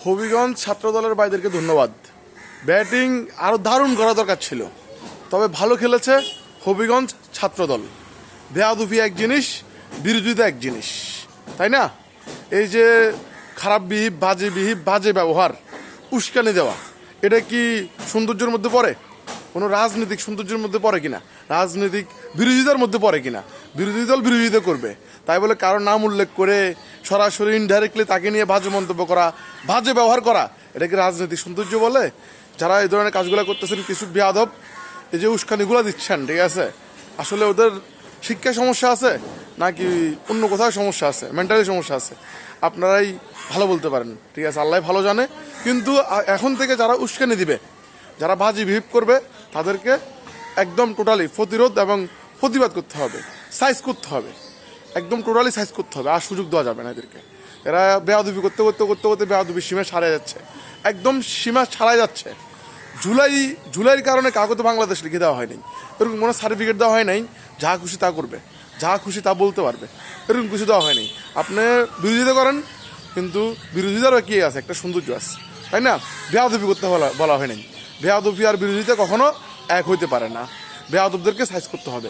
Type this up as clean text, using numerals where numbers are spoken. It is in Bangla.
হবিগঞ্জ ছাত্রদলের ভাইদেরকে ধন্যবাদ। ব্যাটিং আরও দারুণ করা দরকার ছিল, তবে ভালো খেলেছে হবিগঞ্জ ছাত্রদল। বেয়াদুফি এক জিনিস, বিরোধিতা এক জিনিস, তাই না? এই যে খারাপ বিহিব, বাজে ব্যবহার, উস্কানি দেওয়া, এটা কি সৌন্দর্যের মধ্যে পড়ে? কোনো রাজনৈতিক সৌন্দর্যের মধ্যে পড়ে কিনা? রাজনৈতিক বিরোধিতার মধ্যে পড়ে কিনা? বিরোধী দল বিরোধিতা করবে, তাই বলে কারো নাম উল্লেখ করে সরাসরি ইনডাইরেক্টলি তাকে নিয়ে বাজে মন্তব্য করা, বাজে ব্যবহার করা, এটা কি রাজনৈতিক সৌন্দর্য বলে? যারা এই ধরনের কাজগুলো করতেছেন, কিছু বেয়াদব এই যে উস্কানিগুলো দিচ্ছেন, ঠিক আছে, আসলে ওদের শিক্ষায় সমস্যা আছে নাকি অন্য কোথাও সমস্যা আছে, মেন্টালি সমস্যা আছে, আপনারাই ভালো বলতে পারেন, ঠিক আছে, আল্লাহ ভালো জানে। কিন্তু এখন থেকে যারা উস্কানি দিবে, যারা বাজি বিহেভ করবে, তাদেরকে একদম টোটালি প্রতিরোধ এবং প্রতিবাদ করতে হবে, সাইজ করতে হবে, একদম টোটালি সাইজ করতে হবে, আর সুযোগ দেওয়া যাবে না এদেরকে। এরা বেয়াদবি করতে করতে করতে করতে বেয়াদবির সীমা ছাড়াই যাচ্ছে, একদম সীমা ছাড়াই যাচ্ছে। জুলাইয়ের কারণে কাউকে তো বাংলাদেশ লিখে দেওয়া হয়নি, এরকম কোনো সার্টিফিকেট দেওয়া হয় নাই, যা খুশি তা করবে, যা খুশি তা বলতে পারবে, এরকম কিছু দেওয়া হয়নি। আপনি বিরোধিতা করেন, কিন্তু বিরোধিতারও কি আছে, একটা সৌন্দর্য আছে, তাই না? বেয়াদবি করতে বলা হয় নাই। বেয়াদবি আর বিরোধিতা কখনো এক হইতে পারে না, বেয়াদবদেরকে সাইজ করতে হবে।